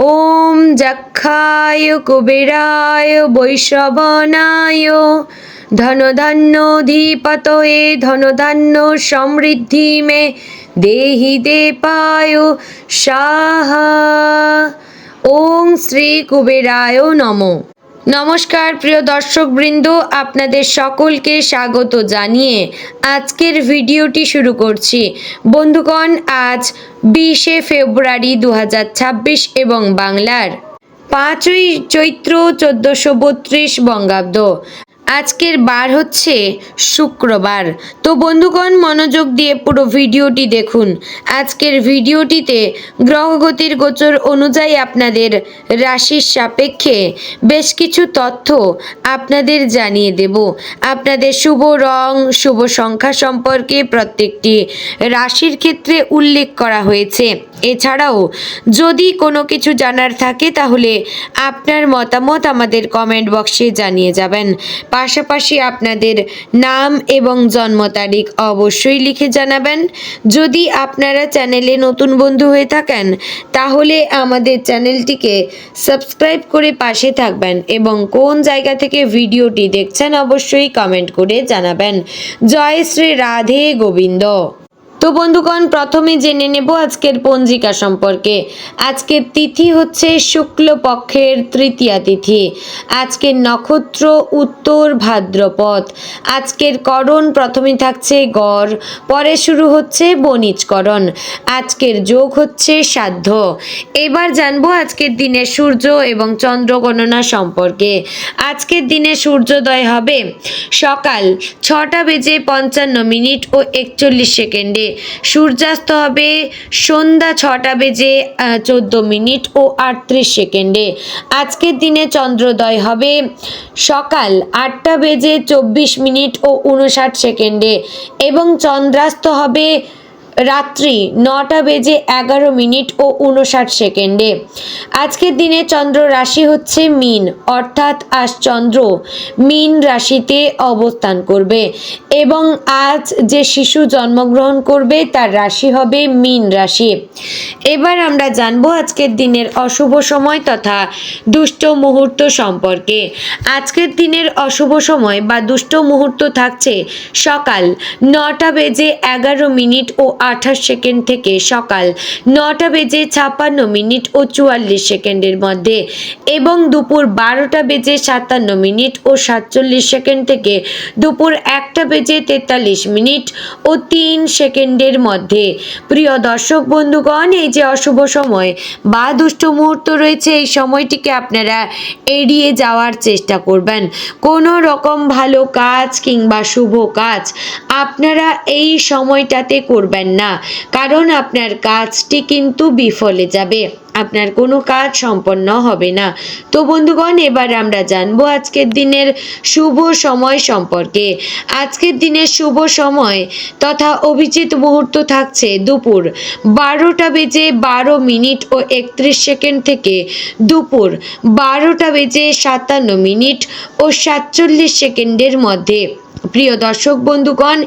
ওম যক্ষায় কুবেরায় বৈশ্রবণায় ধনধান্যধিপতয়ে ধনধান্য সমৃদ্ধি মে দেহি দেবায় সাহা। ওম শ্রী কুবেরায় নমঃ। নমস্কার প্রিয় দর্শকবৃন্দ, আপনাদের সকলকে স্বাগত জানিয়ে আজকের ভিডিওটি শুরু করছি। বন্ধুগণ, আজ 20শে ফেব্রুয়ারি 2026 এবং বাংলার 5ই চৈত্র 1432 বঙ্গাব্দ। আজকের বার হচ্ছে শুক্রবার। তো বন্ধুগণ, মনোযোগ দিয়ে পুরো ভিডিওটি দেখুন। আজকের ভিডিওটিতে গ্রহগতির গোচর অনুযায়ী আপনাদের রাশির সাপেক্ষে বেশ কিছু তথ্য আপনাদের জানিয়ে দেব। আপনাদের শুভ রং, শুভ সংখ্যা সম্পর্কে প্রত্যেকটি রাশির ক্ষেত্রে উল্লেখ করা হয়েছে। এছাড়াও যদি কোনো কিছু জানার থাকে তাহলে আপনার মতামত আমাদের কমেন্ট বক্সে জানিয়ে যাবেন। পাশাপাশি আপনাদের নাম এবং জন্ম তারিখ অবশ্যই লিখে জানাবেন। যদি আপনারা চ্যানেলে নতুন বন্ধু হয়ে থাকেন তাহলে আমাদের চ্যানেলটিকে সাবস্ক্রাইব করে পাশে থাকবেন এবং কোন জায়গা থেকে ভিডিওটি দেখছেন অবশ্যই কমেন্ট করে জানাবেন। জয় শ্রী রাধে গোবিন্দ। তো বন্ধুগণ, প্রথমে জেনে নেব আজকের পঞ্জিকা সম্পর্কে। আজকের তিথি হচ্ছে শুক্লপক্ষের তৃতীয়া তিথি। আজকের নক্ষত্র উত্তর ভাদ্রপদ। আজকের করণ প্রথমে থাকছে গড়, পরে শুরু হচ্ছে বণিজকরণ। আজকের যোগ হচ্ছে সাধ্য। এবার জানবো আজকের দিনে সূর্য এবং চন্দ্র গণনা সম্পর্কে। আজকের দিনে সূর্যোদয় হবে সকাল 6:55 ও 41 সূর্যাস্ত হবে সন্ধ্যা 6:14 ও 38। আজকের দিনে চন্দ্রোদয় হবে সকাল 8:24 ও 59 এবং চন্দ্রাস্ত হবে রাত্রি 9:11 ও 59। আজকের দিনে চন্দ্র রাশি হচ্ছে মীন, অর্থাৎ আজ চন্দ্র মীন রাশিতে অবস্থান করবে এবং আজ যে শিশু জন্মগ্রহণ করবে তার রাশি হবে মীন রাশি। এবার আমরা জানবো আজকের দিনের অশুভ সময় তথা দুষ্ট মুহূর্ত সম্পর্কে। আজকের দিনের অশুভ সময় বা দুষ্ট মুহূর্ত থাকছে সকাল 9:11 ও 28 থেকে সকাল 9:56 ও 44 মধ্যে এবং দুপুর 12:57 ও 47 থেকে দুপুর 1:43 ও 3 মধ্যে। প্রিয় দর্শক বন্ধুগণ, এই যে অশুভ সময় বা দুষ্ট মুহূর্ত রয়েছে, এই সময়টিকে আপনারা এড়িয়ে যাওয়ার চেষ্টা করবেন। কোনো রকম ভালো কাজ কিংবা শুভ কাজ আপনারা এই সময়টাতে করবেন না, কারণ আপনার কাজটি কিন্তু বিফলে যাবে, আপনার কোনো কাজ সম্পন্ন হবে না। তো বন্ধুগণ, এবার আমরা জানবো আজকের দিনের শুভ সময় সম্পর্কে। আজকের দিনের শুভ সময় তথা অভিজিৎ মুহূর্ত থাকছে দুপুর 12:12 ও 31 থেকে দুপুর 12:57 ও 47 মধ্যে। প্রিয় দর্শক বন্ধুগণ,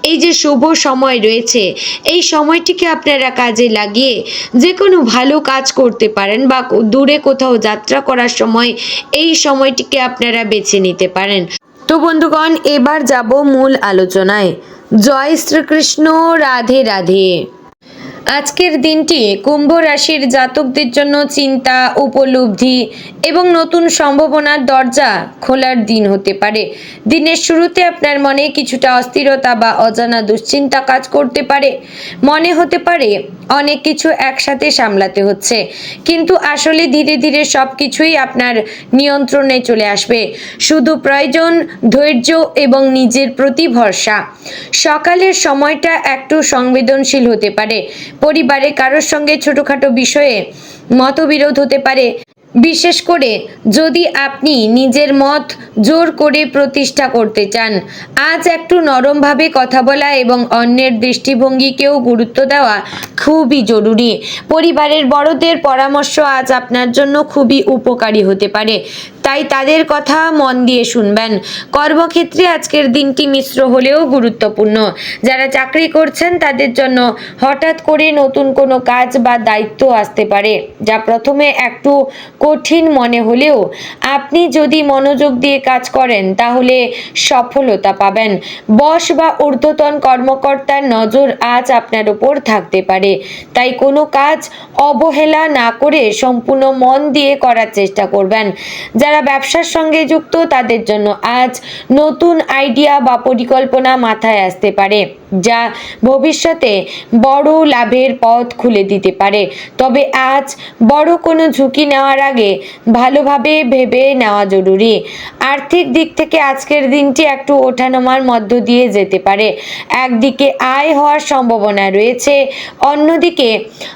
এই যে শুভ সময় রয়েছে, এই সময়টিকে আপনারা কাজে লাগিয়ে যে কোনো ভালো কাজ করতে পারেন বা দূরে কোথাও যাত্রা করার সময় এই সময়টিকে আপনারা বেছে নিতে পারেন। তো বন্ধুগণ, এবার যাব মূল আলোচনায়। জয় শ্রীকৃষ্ণ, রাধে রাধে। আজকের দিনটি কুম্ভ রাশির জাতকদের জন্য চিন্তা, উপলব্ধি এবং নতুন সম্ভাবনার দরজা খোলার দিন হতে পারে। দিনের শুরুতে আপনার মনে কিছুটা অস্থিরতা বা অজানা দুশ্চিন্তা কাজ করতে পারে। মনে হতে পারে অনেক কিছু একসাথে সামলাতে হচ্ছে, কিন্তু আসলে ধীরে ধীরে সব কিছুই আপনার নিয়ন্ত্রণে চলে আসবে। শুধু প্রয়োজন ধৈর্য এবং নিজের প্রতি ভরসা। সকালের সময়টা একটু সংবেদনশীল হতে পারে। পরিবারে কারোর সঙ্গে ছোটখাটো বিষয়ে মতবিরোধ হতে পারে, বিশেষ করে যদি আপনি নিজের মত জোর করে প্রতিষ্ঠা করতে চান। আজ একটু নরমভাবে কথা বলা এবং অন্যের দৃষ্টিভঙ্গিকেও গুরুত্ব দেওয়া খুবই জরুরি। পরিবারের বড়দের পরামর্শ আজ আপনার জন্য খুবই উপকারী হতে পারে, তাই তাদের কথা মন দিয়ে শুনবেন। কর্মক্ষেত্রে আজকের দিনটি মিশ্র হলেও গুরুত্বপূর্ণ। যারা চাকরি করছেন তাদের জন্য হঠাৎ করে নতুন কোনো কাজ বা দায়িত্ব আসতে পারে, যা প্রথমে একটু কঠিন মনে হলেও আপনি যদি মনোযোগ দিয়ে কাজ করেন তাহলে সফলতা পাবেন। বস বা ঊর্ধ্বতন কর্মকর্তার নজর আজ আপনার উপর থাকতে পারে, তাই কোনো কাজ অবহেলা না করে সম্পূর্ণ মন দিয়ে করার চেষ্টা করবেন। যারা ব্যবসার সঙ্গে যুক্ত তাদের জন্য আজ নতুন আইডিয়া বা পরিকল্পনা মাথায় আসতে পারে, যা ভবিষ্যতে বড় লাভের পথ খুলে দিতে পারে। তবে আজ বড় কোনো ঝুঁকি নেওয়ার আগে ভালোভাবে ভেবে নেওয়া জরুরি। আর্থিক দিক থেকে আজকের দিনটি একটু ওঠানামার মধ্য দিয়ে যেতে পারে। একদিকে আয় হওয়ার সম্ভাবনা রয়েছে, অন্যদিকে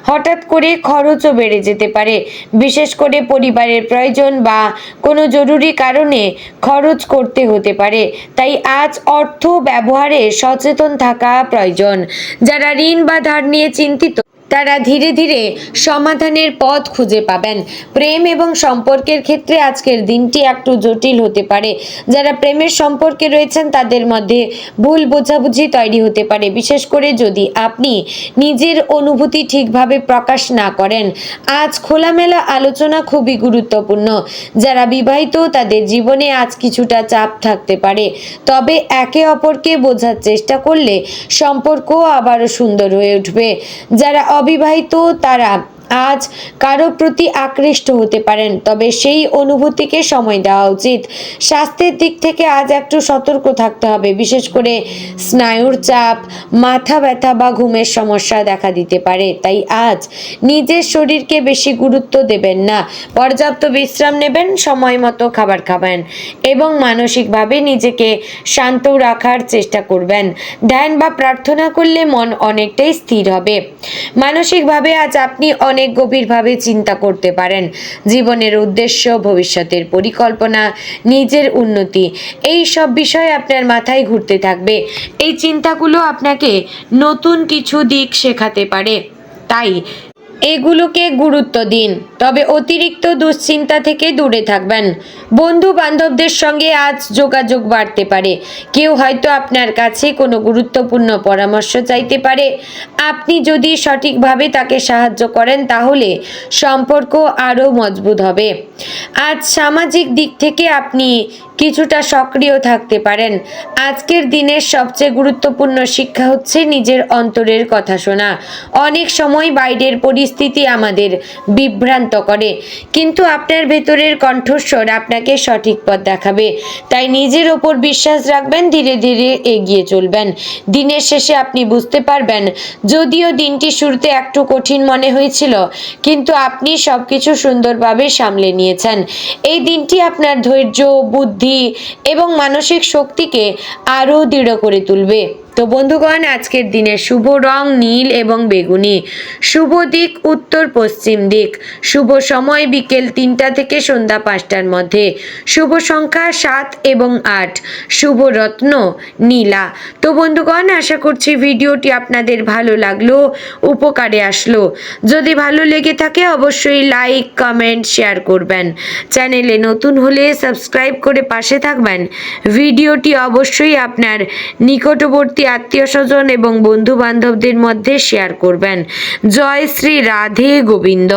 হঠাৎ করে খরচও বেড়ে যেতে পারে। বিশেষ করে পরিবারের প্রয়োজন বা কোনো জরুরি কারণে খরচ করতে হতে পারে, তাই আজ অর্থ ব্যবহারে সচেতন থাকা প্রয়োজন। যারা ঋণ বা ধার নিয়ে চিন্তিত তারা ধীরে ধীরে সমাধানের পথ খুঁজে পাবেন। প্রেম এবং সম্পর্কের ক্ষেত্রে আজকের দিনটি একটু জটিল হতে পারে। যারা প্রেমের সম্পর্কে রয়েছেন তাদের মধ্যে ভুল বোঝাবুঝি তৈরি হতে পারে, বিশেষ করে যদি আপনি নিজের অনুভূতি ঠিকভাবে প্রকাশ না করেন। আজ খোলামেলা আলোচনা খুবই গুরুত্বপূর্ণ। যারা বিবাহিত তাদের জীবনে আজ কিছুটা চাপ থাকতে পারে, তবে একে অপরকে বোঝার চেষ্টা করলে সম্পর্ক আবারও সুন্দর হয়ে উঠবে। যারা অবিবাহিত তারা আজ কারো প্রতি আকৃষ্ট হতে পারেন, তবে সেই অনুভূতিকে সময় দেওয়া উচিত। স্বাস্থ্যের দিক থেকে আজ একটু সতর্ক থাকতে হবে, বিশেষ করে স্নায়ুর চাপ, মাথা ব্যথা বা ঘুমের সমস্যা দেখা দিতে পারে। তাই আজ নিজের শরীরকে বেশি গুরুত্ব দেবেন না, পর্যাপ্ত বিশ্রাম নেবেন, সময় মতো খাবার খাবেন এবং মানসিকভাবে নিজেকে শান্ত রাখার চেষ্টা করবেন। ধ্যান বা প্রার্থনা করলে মন অনেকটাই স্থির হবে। মানসিকভাবে আজ আপনি অনেক গভীরভাবে চিন্তা করতে পারেন। জীবনের উদ্দেশ্য, ভবিষ্যতের পরিকল্পনা, নিজের উন্নতি, এই সব বিষয় আপনার মাথায় ঘুরতে থাকবে। এই চিন্তাগুলো আপনাকে নতুন কিছু দিক শেখাতে পারে, তাই এগুলোকে গুরুত্ব দিন। তবে অতিরিক্ত দুশ্চিন্তা থেকে দূরে থাকবেন। বন্ধু বান্ধবদের সঙ্গে আজ যোগাযোগ বাড়তে পারে। কেউ হয়তো আপনার কাছে কোনো গুরুত্বপূর্ণ পরামর্শ চাইতে পারে। আপনি যদি সঠিকভাবে তাকে সাহায্য করেন তাহলে সম্পর্ক আরও মজবুত হবে। আজ সামাজিক দিক থেকে আপনি কিছুটা সক্রিয় থাকতে পারেন। আজকের দিনের সবচেয়ে গুরুত্বপূর্ণ শিক্ষা হচ্ছে নিজের অন্তরের কথা শোনা। অনেক সময় বাইরের পরিস্থিতি আমাদের বিভ্রান্ত করে, কিন্তু আপনার ভেতরের কণ্ঠস্বর আপনাকে সঠিক পথ দেখাবে। তাই নিজের ওপর বিশ্বাস রাখবেন, ধীরে ধীরে এগিয়ে চলবেন। দিনের শেষে আপনি বুঝতে পারবেন, যদিও দিনটি শুরুতে একটু কঠিন মনে হয়েছিল, কিন্তু আপনি সবকিছু সুন্দরভাবে সামলে নিয়েছেন। এই দিনটি আপনার ধৈর্য, বুদ্ধি এবং মানসিক শক্তিকে আরও দৃঢ় করে তুলবে। তো বন্ধুগণ, আজকের দিনের শুভ রং নীল এবং বেগুনি। শুভ দিক উত্তর পশ্চিম দিক। শুভ সময় বিকেল 3টা থেকে সন্ধ্যা 5টার মধ্যে। শুভ সংখ্যা 7 এবং 8। শুভ রত্ন নীলা। তো বন্ধুগণ, আশা করছি ভিডিওটি আপনাদের ভালো লাগলো, উপকারে আসলো। যদি ভালো লেগে থাকে অবশ্যই লাইক, কমেন্ট, শেয়ার করবেন। চ্যানেলে নতুন হলে সাবস্ক্রাইব করে পাশে থাকবেন। ভিডিওটি অবশ্যই আপনার নিকটবর্তী আত্মীয় স্বজন এবং বন্ধু বান্ধবদের মধ্যে শেয়ার করবেন। জয় শ্রী রাধে গোবিন্দ।